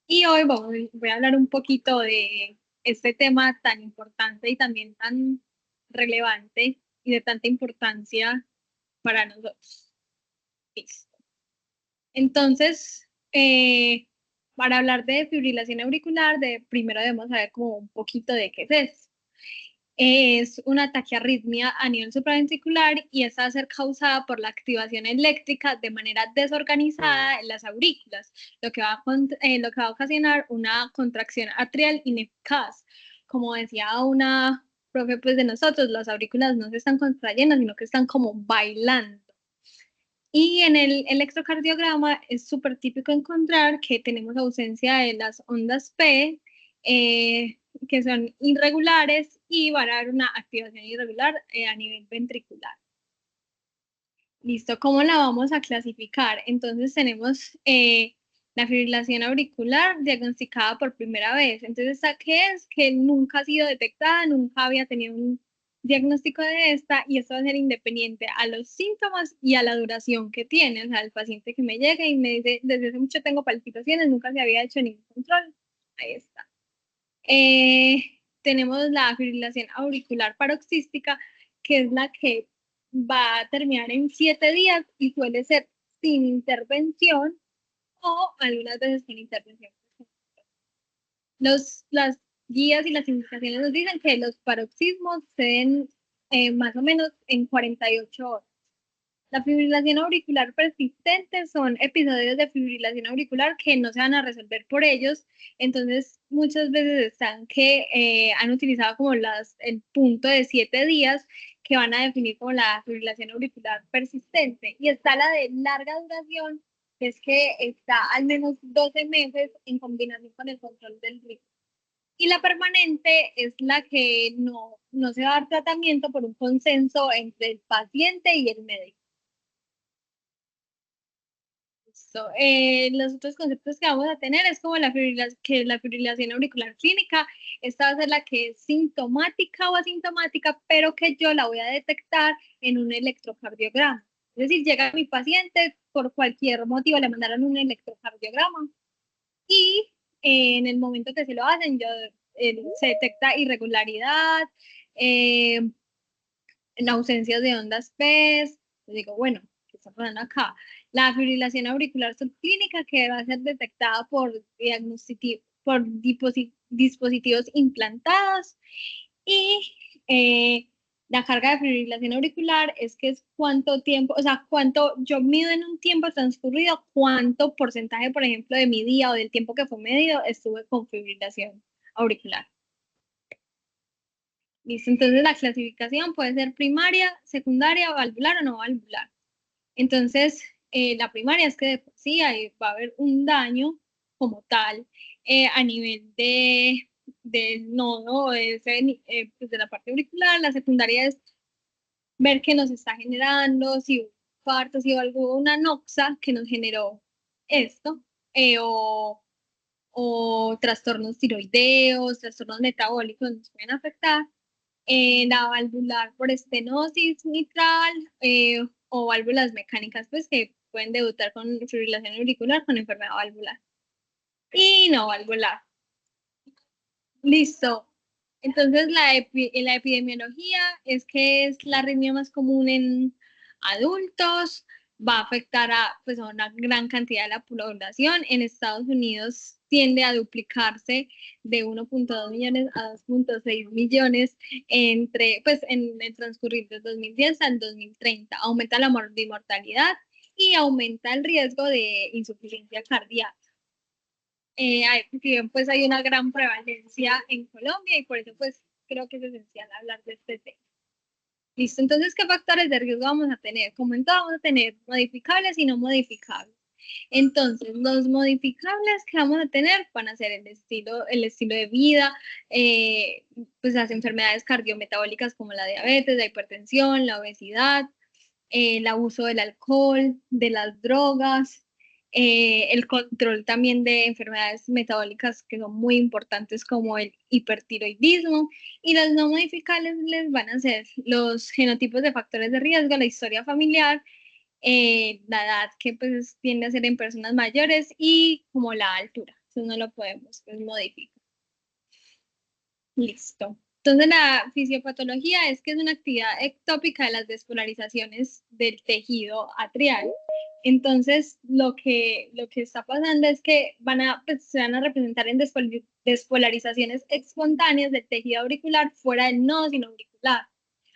Y hoy voy a hablar un poquito de este tema tan importante y también tan relevante y de tanta importancia para nosotros. Listo. Entonces, para hablar de fibrilación auricular, primero debemos saber como un poquito de qué es eso. Es una taquiarritmia a nivel supraventricular y esta va a ser causada por la activación eléctrica de manera desorganizada en las aurículas, lo que va a ocasionar una contracción atrial ineficaz. Como decía una profe pues, de nosotros, las aurículas no se están contrayendo, sino que están como bailando. Y en el electrocardiograma es súper típico encontrar que tenemos ausencia de las ondas P, que son irregulares y van a dar una activación irregular a nivel ventricular. Listo, ¿cómo la vamos a clasificar? Entonces tenemos la fibrilación auricular diagnosticada por primera vez. Entonces, ¿esta qué es? Que nunca ha sido detectada, nunca había tenido un diagnóstico de esta y esto va a ser independiente a los síntomas y a la duración que tiene. O sea, el paciente que me llega y me dice, desde hace mucho tengo palpitaciones, nunca se había hecho ningún control. Ahí está. Tenemos la fibrilación auricular paroxística, que es la que va a terminar en 7 días y suele ser sin intervención o algunas veces con intervención. Las guías y las indicaciones nos dicen que los paroxismos se den más o menos en 48 horas. La fibrilación auricular persistente son episodios de fibrilación auricular que no se van a resolver por ellos. Entonces, muchas veces están que han utilizado como el punto de 7 días que van a definir como la fibrilación auricular persistente. Y está la de larga duración, que es que está al menos 12 meses en combinación con el control del ritmo. Y la permanente es la que no se va a dar tratamiento por un consenso entre el paciente y el médico. Listo. Los otros conceptos que vamos a tener es como la fibrilación auricular clínica. Esta va a ser la que es sintomática o asintomática, pero que yo la voy a detectar en un electrocardiograma. Es decir, llega mi paciente, por cualquier motivo le mandaron un electrocardiograma y en el momento que se lo hacen, se detecta irregularidad, eh, en ausencia de ondas PES, digo, bueno, ¿qué está pasando acá? La fibrilación auricular subclínica que va a ser detectada por dispositivos implantados y la carga de fibrilación auricular es que es cuánto tiempo, o sea, cuánto yo mido en un tiempo transcurrido, cuánto porcentaje, por ejemplo, de mi día o del tiempo que fue medido estuve con fibrilación auricular. Listo, entonces la clasificación puede ser primaria, secundaria, valvular o no valvular. Entonces, la primaria es que de por sí ahí va a haber un daño como tal a nivel del nodo pues de la parte auricular. La secundaria es ver qué nos está generando, si hubo parto, si hubo alguna noxa que nos generó esto, eh, o, o trastornos tiroideos, trastornos metabólicos nos pueden afectar. La valvular por estenosis mitral o válvulas mecánicas, pues que pueden debutar con fibrilación auricular con enfermedad valvular. Y no valvular. Listo. Entonces, la epidemiología es que es la arritmia más común en adultos, va a afectar pues, a una gran cantidad de la población. En Estados Unidos tiende a duplicarse de 1,2 millones a 2,6 millones pues, en el transcurrir del 2010 al 2030. Aumenta la mortalidad y aumenta el riesgo de insuficiencia cardíaca. Si bien pues hay una gran prevalencia en Colombia y por eso pues creo que es esencial hablar de este tema. Listo, entonces, ¿qué factores de riesgo vamos a tener? Como en todo, vamos a tener modificables y no modificables. Entonces, los modificables que vamos a tener van a ser el estilo de vida, pues las enfermedades cardiometabólicas como la diabetes, la hipertensión, la obesidad, el abuso del alcohol, de las drogas, el control también de enfermedades metabólicas que son muy importantes como el hipertiroidismo y los no modificables les van a ser los genotipos de factores de riesgo, la historia familiar, la edad que pues tiende a ser en personas mayores y como la altura. Eso no lo podemos pues, modificar. Listo. Entonces la fisiopatología es que es una actividad ectópica de las despolarizaciones del tejido atrial. Entonces lo que está pasando es que pues, se van a representar en despolarizaciones espontáneas del tejido auricular fuera del nodo sinoauricular,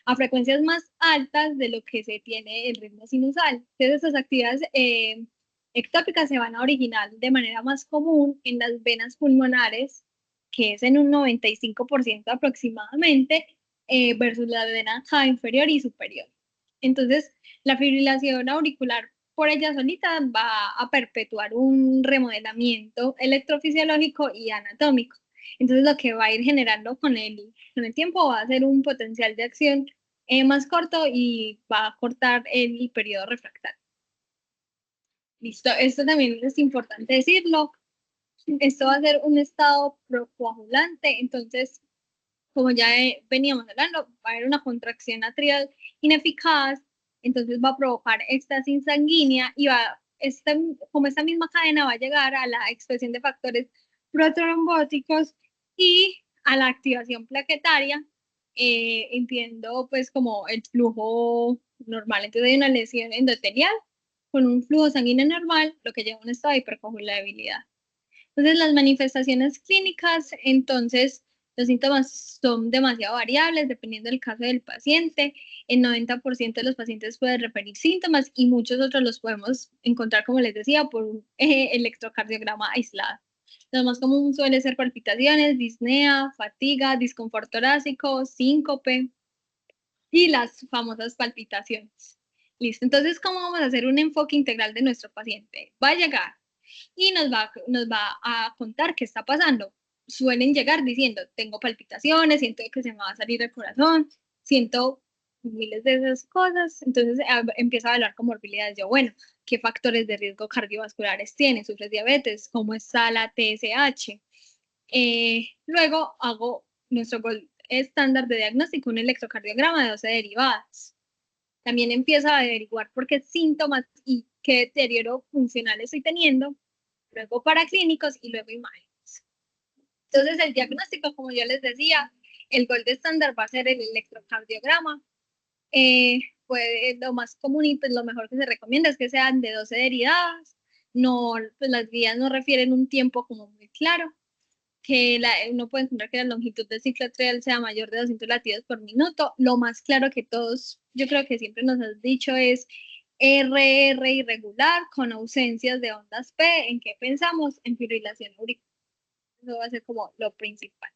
a frecuencias más altas de lo que se tiene el ritmo sinusal. Entonces estas actividades ectópicas se van a originar de manera más común en las venas pulmonares, que es en un 95% aproximadamente, versus la vena cava inferior y superior. Entonces, la fibrilación auricular por ella solita va a perpetuar un remodelamiento electrofisiológico y anatómico. Entonces, lo que va a ir generando con el tiempo va a ser un potencial de acción más corto y va a cortar el periodo refractario. Listo, esto también es importante decirlo. Esto va a ser un estado procoagulante, entonces, como ya veníamos hablando, va a haber una contracción atrial ineficaz, entonces va a provocar éxtasis sanguínea y como esta misma cadena va a llegar a la expresión de factores protrombóticos y a la activación plaquetaria, impidiendo pues como el flujo normal. Entonces hay una lesión endotelial con un flujo sanguíneo normal, lo que lleva a un estado de hipercoagulabilidad. Entonces, las manifestaciones clínicas, entonces, los síntomas son demasiado variables dependiendo del caso del paciente. El 90% de los pacientes pueden referir síntomas y muchos otros los podemos encontrar, como les decía, por un electrocardiograma aislado. Lo más común suele ser palpitaciones, disnea, fatiga, disconfort torácico, síncope y las famosas palpitaciones. Listo, entonces, ¿cómo vamos a hacer un enfoque integral de nuestro paciente? Va a llegar y nos va a contar qué está pasando. Suelen llegar diciendo, tengo palpitaciones, siento que se me va a salir el corazón, siento miles de esas cosas. Entonces empieza a hablar con morbilidades. Yo, bueno, ¿qué factores de riesgo cardiovasculares tiene? ¿Sufres diabetes? ¿Cómo está la TSH? Luego hago nuestro gol estándar de diagnóstico, un electrocardiograma de 12 derivadas. También empiezo a averiguar por qué síntomas y qué deterioro funcional estoy teniendo, luego paraclínicos y luego imágenes. Entonces, el diagnóstico, como yo les decía, el gold estándar va a ser el electrocardiograma. Lo más común y pues lo mejor que se recomienda es que sean de 12 derivadas. No, pues las guías no refieren un tiempo como muy claro, que uno puede encontrar que la longitud del ciclo atrial sea mayor de 200 latidos por minuto. Lo más claro que todos, yo creo que siempre nos has dicho es RR irregular con ausencias de ondas P. ¿En qué pensamos? En fibrilación auricular. Eso va a ser como lo principal.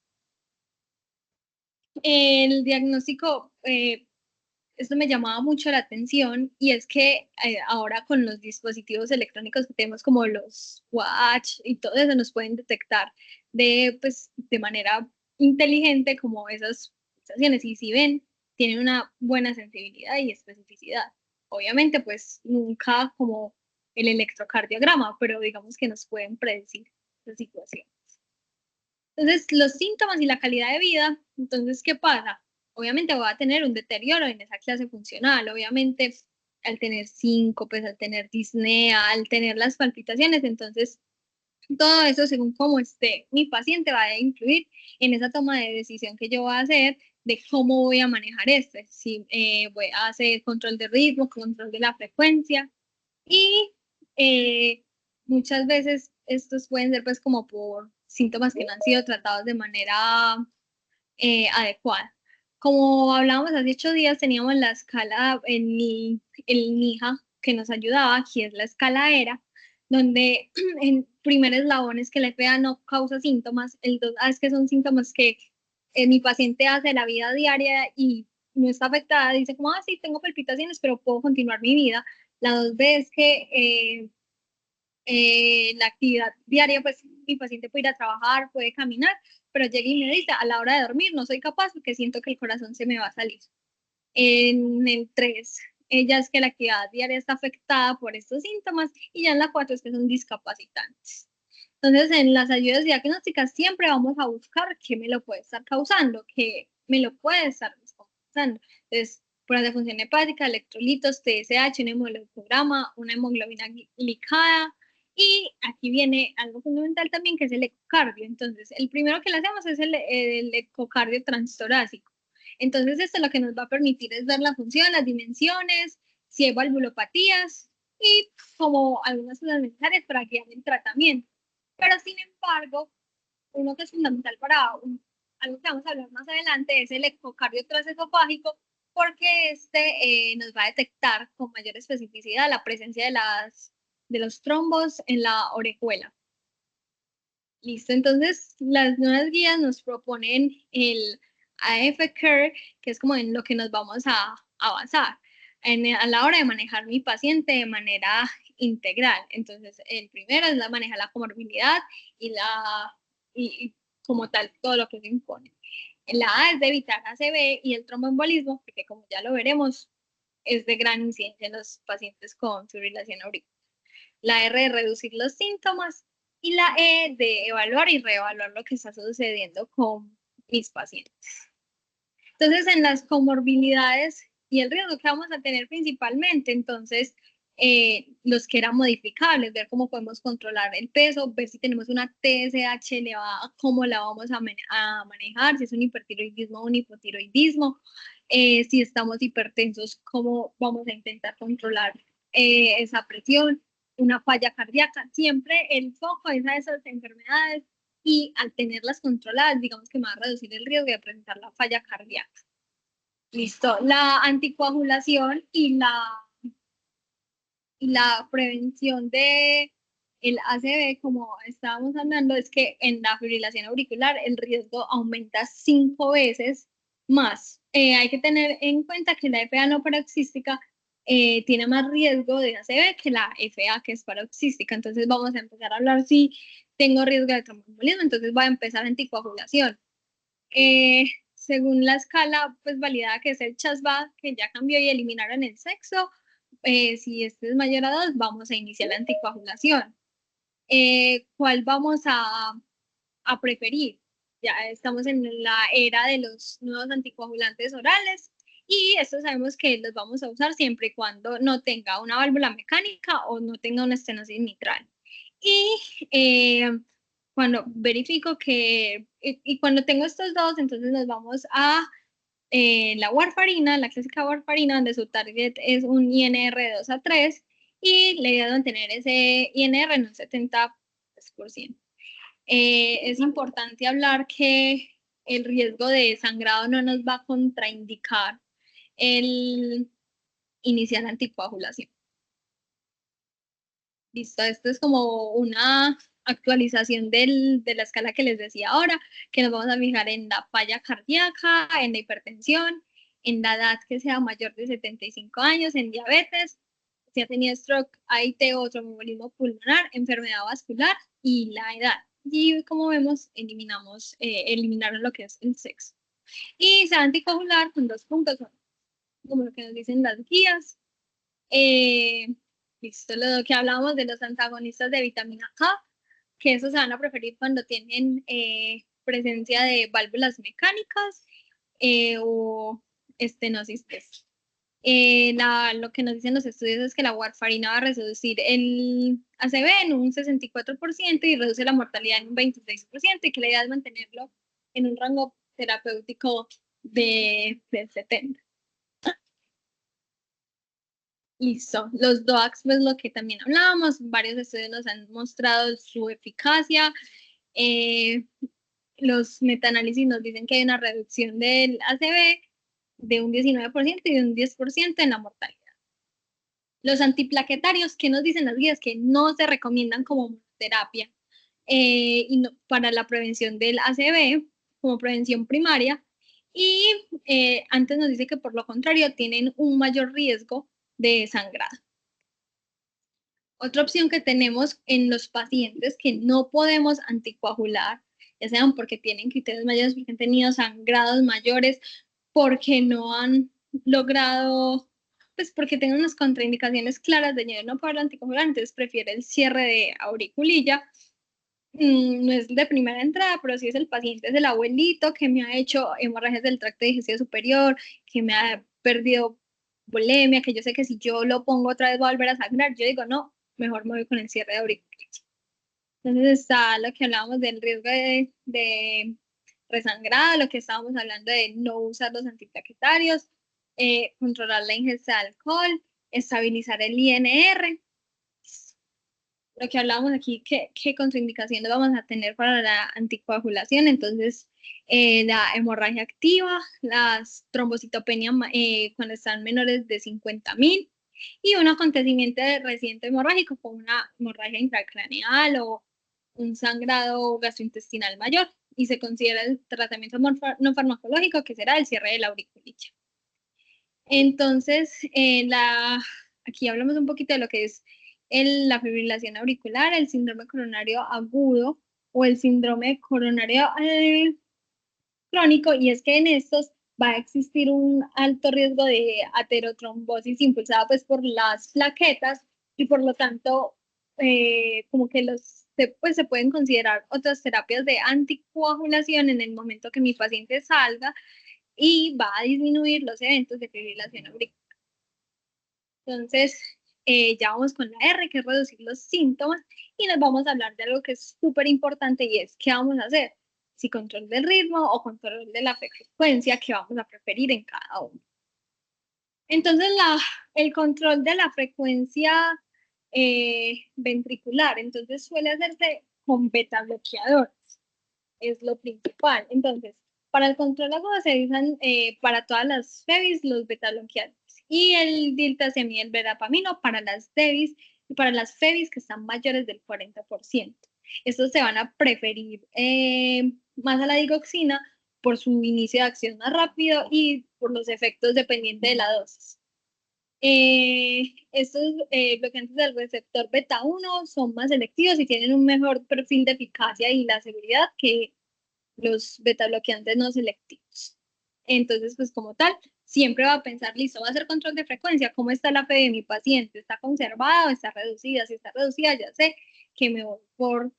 El diagnóstico, esto me llamaba mucho la atención y es que ahora con los dispositivos electrónicos que tenemos como los watch y todo eso nos pueden detectar pues, de manera inteligente como esas pulsaciones y si ven, tienen una buena sensibilidad y especificidad. Obviamente pues nunca como el electrocardiograma, pero digamos que nos pueden predecir esa situación. Entonces, los síntomas y la calidad de vida, entonces, ¿qué pasa? Obviamente voy a tener un deterioro en esa clase funcional, obviamente al tener síncopes, al tener disnea, al tener las palpitaciones, entonces todo eso según cómo esté mi paciente va a influir en esa toma de decisión que yo voy a hacer de cómo voy a manejar si voy a hacer control de ritmo, control de la frecuencia y muchas veces estos pueden ser pues como por síntomas que no han sido tratados de manera adecuada. Como hablábamos hace 8 días, teníamos la escala, el NIHA que nos ayudaba, aquí es la escala ERA, donde en primer eslabón es que la FA no causa síntomas, el 2A es que son síntomas que mi paciente hace la vida diaria y no está afectada, dice como, sí, tengo palpitaciones, pero puedo continuar mi vida. La 2B es que la actividad diaria, pues mi paciente puede ir a trabajar, puede caminar, pero llega y me dice, a la hora de dormir no soy capaz porque siento que el corazón se me va a salir. En el 3, ella es que la actividad diaria está afectada por estos síntomas y ya en la 4 es que son discapacitantes. Entonces, en las ayudas diagnósticas siempre vamos a buscar qué me lo puede estar causando, qué me lo puede estar causando. Entonces, pruebas de función hepática, electrolitos, TSH, un hemograma, una hemoglobina glicada, Y aquí viene algo fundamental también, que es el ecocardio. Entonces, el primero que le hacemos es el ecocardio transtorácico. Entonces, esto lo que nos va a permitir es ver la función, las dimensiones, si hay valvulopatías y como algunas cosas necesarias para guiar el tratamiento. Pero, sin embargo, uno que es fundamental para algo que vamos a hablar más adelante es el ecocardio transesofágico, porque nos va a detectar con mayor especificidad la presencia de los trombos en la orejuela. Listo, entonces las nuevas guías nos proponen el AF Care, que es como en lo que nos vamos a basar a la hora de manejar mi paciente de manera integral. Entonces, el primero es manejar la comorbilidad y como tal todo lo que se impone. La A es de evitar ACV y el tromboembolismo, porque como ya lo veremos, es de gran incidencia en los pacientes con fibrilación auricular. La R de reducir los síntomas y la E de evaluar y reevaluar lo que está sucediendo con mis pacientes. Entonces, en las comorbilidades y el riesgo que vamos a tener principalmente, entonces, los que eran modificables, ver cómo podemos controlar el peso, ver si tenemos una TSH elevada, cómo la vamos a manejar, si es un hipertiroidismo o un hipotiroidismo, si estamos hipertensos, cómo vamos a intentar controlar esa presión, una falla cardíaca. Siempre el foco es a esas enfermedades y al tenerlas controladas, digamos que me va a reducir el riesgo de presentar la falla cardíaca. Listo. La anticoagulación y la prevención de el ACV, como estábamos hablando, es que en la fibrilación auricular el riesgo aumenta 5 veces más. Hay que tener en cuenta que la FA no paroxística tiene más riesgo de ACV que la FA que es paroxística. Entonces vamos a empezar a hablar si tengo riesgo de tromboembolismo, entonces voy a empezar anticoagulación. Según la escala pues validada que es el CHAS-VA, que ya cambió y eliminaron el sexo, si este es mayor a 2, vamos a iniciar la anticoagulación. ¿Cuál vamos a preferir? Ya estamos en la era de los nuevos anticoagulantes orales y esto sabemos que los vamos a usar siempre y cuando no tenga una válvula mecánica o no tenga una estenosis mitral. Y cuando verifico y cuando tengo estos dos, entonces nos vamos a la warfarina, la clásica warfarina, donde su target es un INR de 2 a 3 y la idea es mantener ese INR en un 70%. Es importante hablar que el riesgo de sangrado no nos va a contraindicar el iniciar anticoagulación. Listo, esto es como una actualización de la escala que les decía ahora, que nos vamos a fijar en la falla cardíaca, en la hipertensión, en la edad que sea mayor de 75 años, en diabetes, si ha tenido stroke, AIT o tromboembolismo pulmonar, enfermedad vascular y la edad. Y como vemos, eliminaron lo que es el sexo. Y se va a anticoagular con 2 puntos, como lo que nos dicen las guías. Listo, lo que hablábamos de los antagonistas de vitamina K, que esos se van a preferir cuando tienen presencia de válvulas mecánicas o estenosis. Lo que nos dicen los estudios es que la warfarina va a reducir el ACV en un 64% y reduce la mortalidad en un 26% y que la idea es mantenerlo en un rango terapéutico del 70%. Listo. Los DOACs, pues lo que también hablábamos, varios estudios nos han mostrado su eficacia. Eh, los metaanálisis nos dicen que hay una reducción del ACV de un 19% y de un 10% en la mortalidad. Los antiplaquetarios, ¿qué nos dicen las guías? Que no se recomiendan como monoterapia y para la prevención del ACV, como prevención primaria. Y antes nos dice que por lo contrario tienen un mayor riesgo de sangrado. Otra opción que tenemos en los pacientes que no podemos anticoagular, ya sean porque tienen criterios mayores, porque han tenido sangrados mayores, porque no han logrado, pues porque tienen unas contraindicaciones claras de no poder anticoagular, entonces prefiere el cierre de auriculilla. No es de primera entrada, pero si es el paciente, es el abuelito que me ha hecho hemorragias del tracto digestivo superior, que me ha perdido bulimia, que yo sé que si yo lo pongo otra vez va a volver a sangrar. Yo digo, no, mejor me voy con el cierre de auriculares. Entonces está lo que hablábamos del riesgo de resangrado, lo que estábamos hablando de no usar los antiplaquetarios, controlar la ingesta de alcohol, estabilizar el INR. Lo que hablábamos aquí, qué contraindicaciones vamos a tener para la anticoagulación. Entonces, la hemorragia activa, las trombocitopenia cuando están menores de 50.000 y un acontecimiento reciente hemorrágico como una hemorragia intracraneal o un sangrado gastrointestinal mayor, y se considera el tratamiento no farmacológico, que será el cierre de la auriculilla. Entonces, aquí hablamos un poquito de lo que es la fibrilación auricular, el síndrome coronario agudo o el síndrome coronario crónico, y es que en estos va a existir un alto riesgo de aterotrombosis impulsada pues por las plaquetas, y por lo tanto como que pues, se pueden considerar otras terapias de anticoagulación en el momento que mi paciente salga, y va a disminuir los eventos de fibrilación auricular. Entonces, ya vamos con la R, que es reducir los síntomas, y nos vamos a hablar de algo que es súper importante, y es qué vamos a hacer, si control del ritmo o control de la frecuencia, que vamos a preferir en cada uno. Entonces, el control de la frecuencia ventricular, entonces suele hacerse con beta bloqueadores, es lo principal. Entonces, para el control agudo se usan para todas las FEBIs los beta bloqueadores, y el diltiazem y el verapamino para las DEBIs y para las FEBIs que están mayores del 40%. Estos se van a preferir más a la digoxina por su inicio de acción más rápido y por los efectos dependientes de la dosis. Estos bloqueantes del receptor beta 1 son más selectivos y tienen un mejor perfil de eficacia y la seguridad que los beta bloqueantes no selectivos. Entonces, pues como tal, siempre va a pensar, listo, va a hacer control de frecuencia, ¿cómo está la fe de mi paciente? ¿Está conservada o está reducida? Si está reducida, ya sé que me voy por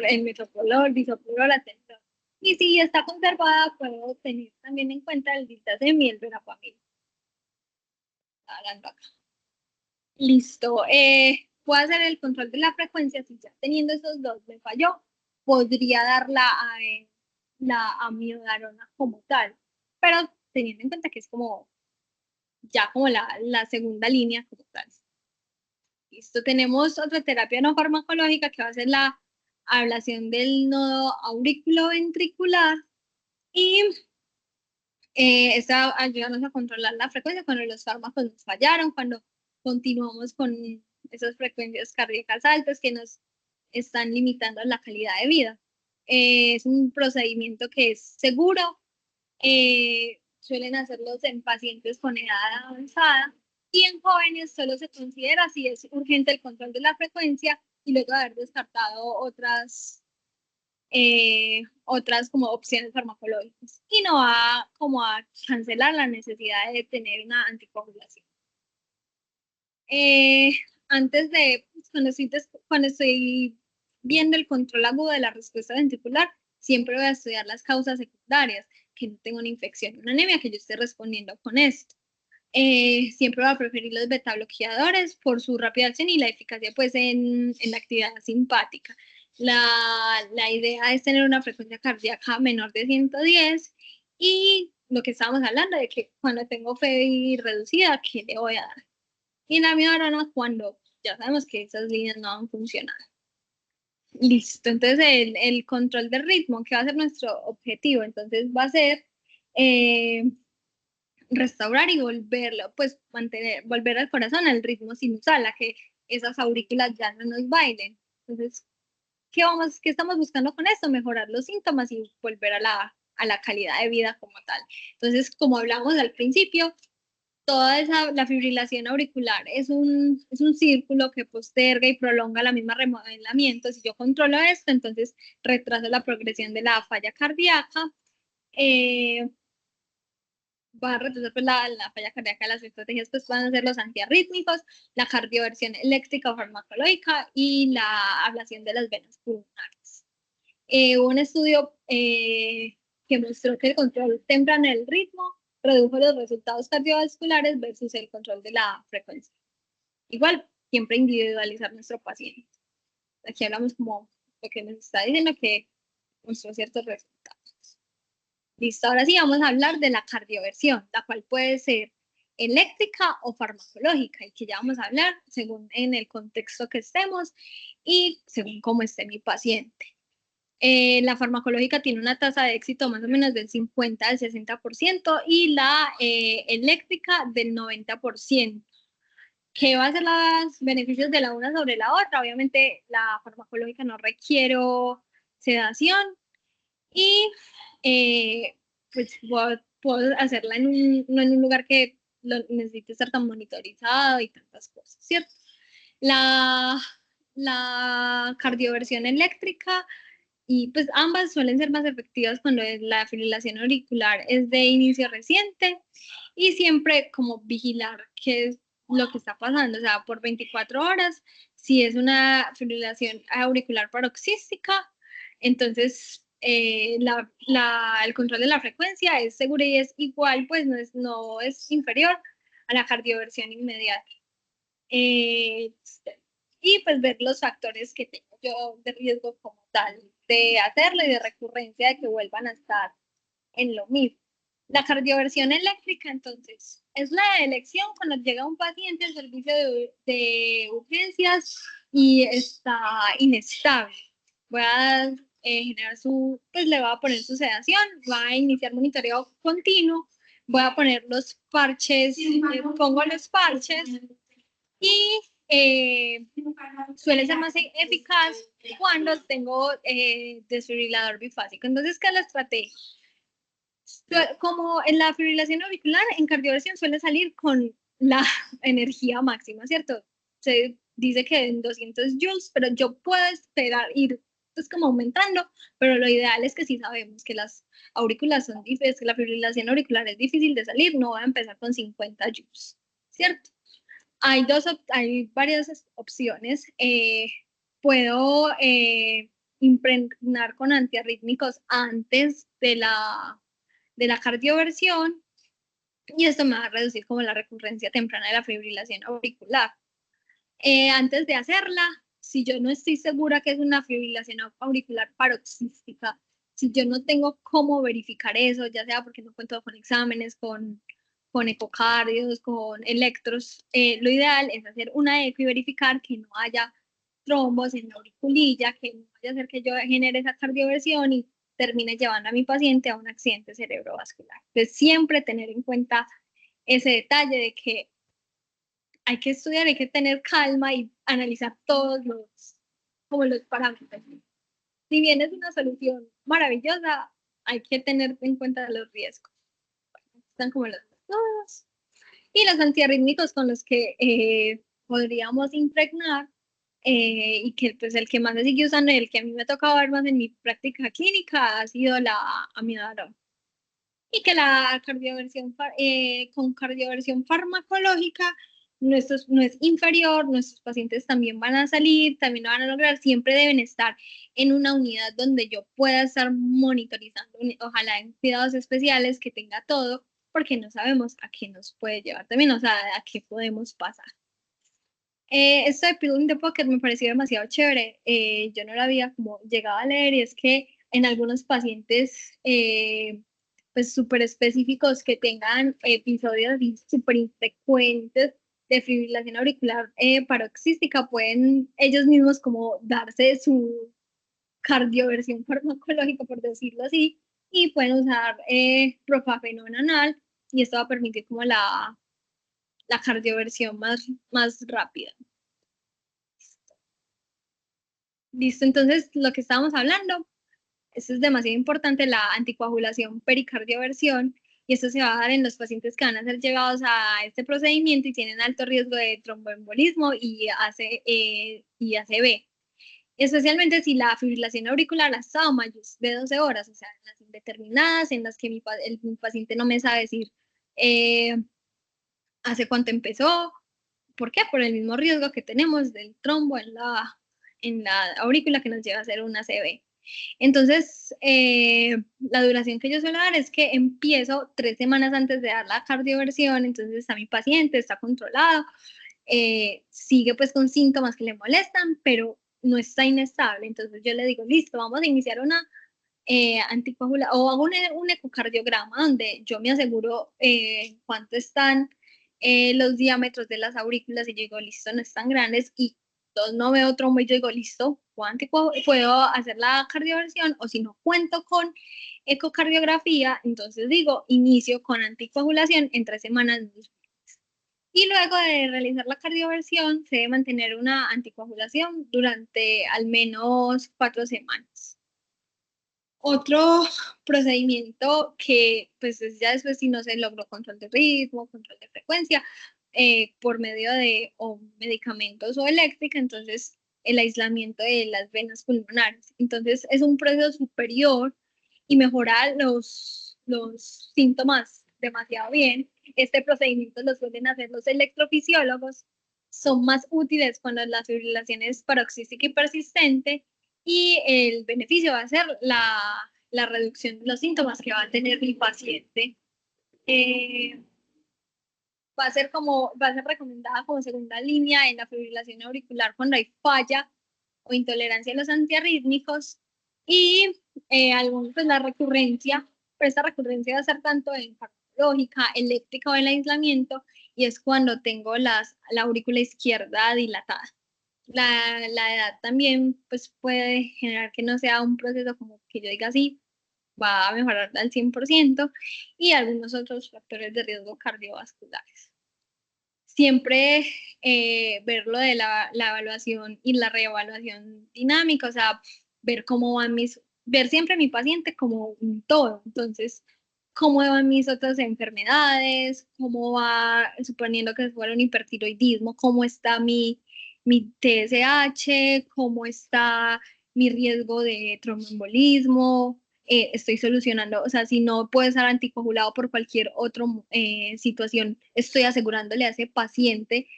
el metoprolol, bisoprolol, atentol. Y si está conservada, puedo tener también en cuenta el diltiazem y el verapamil. Hablando acá. Listo. Puedo hacer el control de la frecuencia. Si ya teniendo esos dos me falló, podría dar la amiodarona como tal, pero teniendo en cuenta que es como ya como la segunda línea como tal. Listo. Tenemos otra terapia no farmacológica que va a ser la ablación del nodo auriculoventricular, y esta ayudarnos a controlar la frecuencia cuando los fármacos nos fallaron, cuando continuamos con esas frecuencias cardíacas altas que nos están limitando la calidad de vida. Es un procedimiento que es seguro, suelen hacerlos en pacientes con edad avanzada, y en jóvenes solo se considera si es urgente el control de la frecuencia y luego de haber descartado otras como opciones farmacológicas, y no va como a cancelar la necesidad de tener una anticoagulación. Antes de, cuando estoy viendo el control agudo de la respuesta ventricular, siempre voy a estudiar las causas secundarias, que no tengo una infección, una anemia, que yo esté respondiendo con esto. Siempre voy a preferir los beta bloqueadores por su rápida acción y la eficacia pues en la actividad simpática. La idea es tener una frecuencia cardíaca menor de 110, y lo que estábamos hablando de que cuando tengo fe reducida, ¿qué le voy a dar? Y la amiodarona cuando ya sabemos que esas líneas no van a funcionar. Listo, entonces el control del ritmo, que va a ser nuestro objetivo, entonces va a ser restaurar y volverlo, pues volver al corazón al ritmo sinusal, a que esas aurículas ya no nos bailen. Entonces, ¿qué estamos buscando con esto? Mejorar los síntomas y volver a la calidad de vida como tal. Entonces, como hablamos al principio, la fibrilación auricular es un círculo que posterga y prolonga la misma remodelamiento. Si yo controlo esto, entonces retraso la progresión de la falla cardíaca, va a retrasar pues, la falla cardíaca. Las estrategias pues van a ser los antiarrítmicos, la cardioversión eléctrica o farmacológica y la ablación de las venas pulmonares. Un estudio que mostró que el control temprano del ritmo redujo los resultados cardiovasculares versus el control de la frecuencia. Igual, siempre individualizar nuestro paciente. Aquí hablamos como lo que nos está diciendo que mostró ciertos resultados. Listo, ahora sí vamos a hablar de la cardioversión, la cual puede ser eléctrica o farmacológica, y que ya vamos a hablar según en el contexto que estemos y según cómo esté mi paciente. La farmacológica tiene una tasa de éxito más o menos del 50 al 60% y la eléctrica del 90%. ¿Qué va a ser los beneficios de la una sobre la otra? Obviamente la farmacológica no requiere sedación y pues puedo hacerla no en un lugar que necesite estar tan monitorizado y tantas cosas, ¿cierto? La, la cardioversión eléctrica y pues ambas suelen ser más efectivas cuando la fibrilación auricular es de inicio reciente y siempre como vigilar qué es lo que está pasando, o sea, por 24 horas, si es una fibrilación auricular paroxística, entonces el control de la frecuencia es seguro y es igual, pues no es inferior a la cardioversión inmediata. Eh, y pues ver los factores que tengo yo de riesgo como tal de hacerlo y de recurrencia de que vuelvan a estar en lo mismo. La cardioversión eléctrica, entonces, es la elección cuando llega un paciente al servicio de urgencias y está inestable. Voy a generar pues le voy a poner su sedación, va a iniciar monitoreo continuo, voy a poner los parches, pongo los parches y suele ser más eficaz cuando tengo desfibrilador bifásico. Entonces, ¿qué es la estrategia? Como en la fibrilación auricular, en cardioversión suele salir con la energía máxima, ¿cierto? Se dice que en 200 joules, pero yo puedo esperar ir pues como aumentando, pero lo ideal es que si sabemos que las aurículas son difíciles, que la fibrilación auricular es difícil de salir, no voy a empezar con 50 joules, ¿cierto? Hay varias opciones. Puedo impregnar con antiarrítmicos antes de la cardioversión y esto me va a reducir como la recurrencia temprana de la fibrilación auricular. Antes de hacerla, si yo no estoy segura que es una fibrilación auricular paroxística, si yo no tengo cómo verificar eso, ya sea porque no cuento con exámenes, con ecocardios, con electros, lo ideal es hacer una eco y verificar que no haya trombos en la auriculilla, que no vaya a hacer que yo genere esa cardioversión y termine llevando a mi paciente a un accidente cerebrovascular. Entonces, siempre tener en cuenta ese detalle de que hay que estudiar, hay que tener calma y analizar todos como los parámetros. Si bien es una solución maravillosa, hay que tener en cuenta los riesgos. Están como los dos. Y los antiarrítmicos con los que podríamos impregnar y que pues el que más se sigue usando y el que a mí me ha tocado ver más en mi práctica clínica ha sido la amiodarona. Y que la cardioversión con cardioversión farmacológica no es inferior, nuestros pacientes también van a salir, también lo van a lograr, siempre deben estar en una unidad donde yo pueda estar monitorizando, ojalá en cuidados especiales, que tenga todo, porque no sabemos a qué nos puede llevar también, o sea, a qué podemos pasar. Esto de Pill in the Pocket me pareció demasiado chévere. Yo no lo había como llegado a leer y es que en algunos pacientes pues súper específicos que tengan episodios súper infrecuentes de fibrilación auricular paroxística pueden ellos mismos como darse su cardioversión farmacológica, por decirlo así, y pueden usar propafenón anal y esto va a permitir como la cardioversión más rápida. Listo, entonces lo que estábamos hablando, esto es demasiado importante, la anticoagulación pericardioversión, y esto se va a dar en los pacientes que van a ser llevados a este procedimiento y tienen alto riesgo de tromboembolismo y ACV. Especialmente si la fibrilación auricular ha estado más de 12 horas, o sea, en las indeterminadas, en las que mi paciente no me sabe decir hace cuánto empezó. ¿Por qué? Por el mismo riesgo que tenemos del trombo en la aurícula que nos lleva a hacer una ACV. Entonces, la duración que yo suelo dar es que empiezo 3 semanas antes de dar la cardioversión, entonces está mi paciente, está controlado, sigue pues con síntomas que le molestan, pero no está inestable. Entonces yo le digo, listo, vamos a iniciar una o hago un ecocardiograma donde yo me aseguro cuánto están los diámetros de las aurículas y yo digo, listo, no están grandes y no veo trombo y yo digo, listo, puedo hacer la cardioversión o si no cuento con ecocardiografía, entonces digo, inicio con anticoagulación en 3 semanas. Y luego de realizar la cardioversión, se debe mantener una anticoagulación durante al menos 4 semanas. Otro procedimiento que pues es ya después si no se logró control de ritmo, control de frecuencia, por medio de o medicamentos o eléctrica, entonces el aislamiento de las venas pulmonares. Entonces es un proceso superior y mejora los síntomas demasiado bien. Este procedimiento lo suelen hacer los electrofisiólogos, son más útiles cuando la fibrilación es paroxística y persistente y el beneficio va a ser la reducción de los síntomas que va a tener mi paciente. Va a ser recomendada como segunda línea en la fibrilación auricular cuando hay falla o intolerancia a los antiarrítmicos y pues la recurrencia, pero esta recurrencia va a ser tanto en farmacológica, eléctrica o el aislamiento y es cuando tengo la aurícula izquierda dilatada. La edad también pues puede generar que no sea un proceso como que yo diga así, va a mejorar al 100% y algunos otros factores de riesgo cardiovasculares. Siempre ver lo de la evaluación y la reevaluación dinámica, o sea, ver cómo van ver siempre a mi paciente como un todo. Entonces, cómo van mis otras enfermedades, cómo va, suponiendo que fuera un hipertiroidismo, cómo está mi TSH, cómo está mi riesgo de tromboembolismo, estoy solucionando, o sea, si no puede ser anticoagulado por cualquier otra situación, estoy asegurándole a ese paciente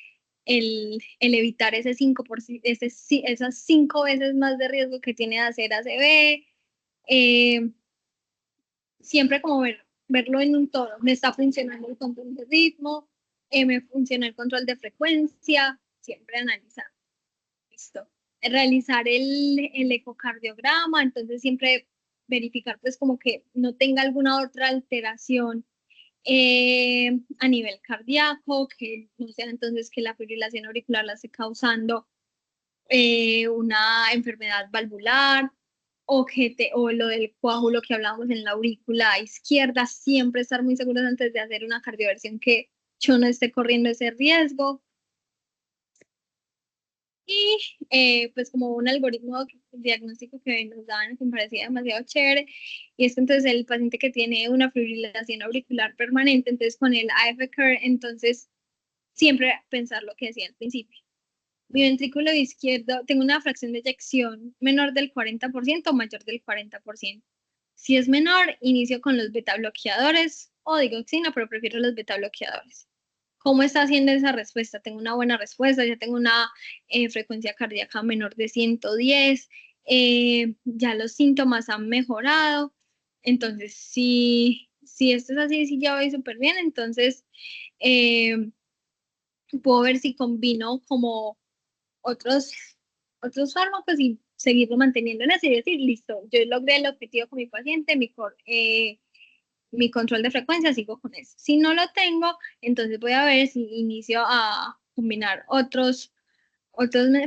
el evitar ese 5%, esas 5 veces más de riesgo que tiene de hacer ACV. Siempre como verlo en un todo. Me está funcionando el control de ritmo, me funciona el control de frecuencia, siempre analizar. Listo. Realizar el ecocardiograma, entonces siempre verificar pues como que no tenga alguna otra alteración a nivel cardíaco, que no sea entonces que la fibrilación auricular la esté causando una enfermedad valvular o lo del coágulo que hablábamos en la aurícula izquierda, siempre estar muy seguros antes de hacer una cardioversión que yo no esté corriendo ese riesgo. Y pues como un algoritmo diagnóstico que nos daban que me parecía demasiado chévere, y es que entonces el paciente que tiene una fibrilación auricular permanente, entonces con el AF Care, entonces siempre pensar lo que decía al principio. Mi ventrículo izquierdo, tengo una fracción de eyección menor del 40% o mayor del 40%. Si es menor, inicio con los beta bloqueadores o digoxina, pero prefiero los beta bloqueadores. ¿Cómo está haciendo esa respuesta? Tengo una buena respuesta, ya tengo una frecuencia cardíaca menor de 110, ya los síntomas han mejorado. Entonces, si esto es así, si ya voy súper bien, entonces puedo ver si combino como otros, otros fármacos y seguirlo manteniendo en así decir, listo, yo logré el objetivo con mi paciente, mi control de frecuencia, sigo con eso. Si no lo tengo, entonces voy a ver si inicio a combinar otros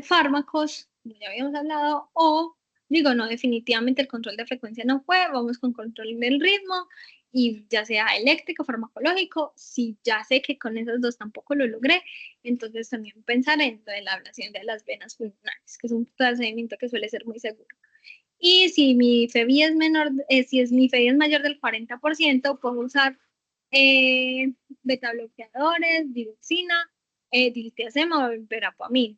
fármacos, como ya habíamos hablado, o digo, no, definitivamente el control de frecuencia no fue, vamos con control del ritmo y ya sea eléctrico, farmacológico, si ya sé que con esos dos tampoco lo logré, entonces también pensar en lo de la ablación de las venas pulmonares, que es un procedimiento que suele ser muy seguro. Y si mi FEBI es menor, si mi FEBI es mayor del 40%, puedo usar beta bloqueadores, digoxina, diltiazem o verapamil.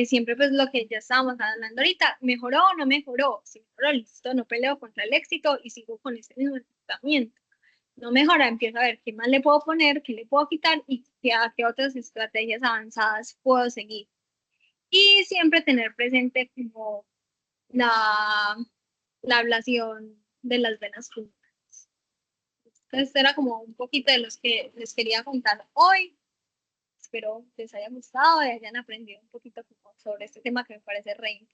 Siempre pues lo que ya estábamos hablando ahorita, ¿mejoró o no mejoró? Si mejoró, listo, no peleo contra el éxito y sigo con ese mismo tratamiento. No mejora, empiezo a ver qué más le puedo poner, qué le puedo quitar y a qué otras estrategias avanzadas puedo seguir. Y siempre tener presente como la, la ablación de las venas pulmonares. Entonces, era como un poquito de los que les quería contar hoy. espero les haya gustado y hayan aprendido un poquito como sobre este tema que me parece re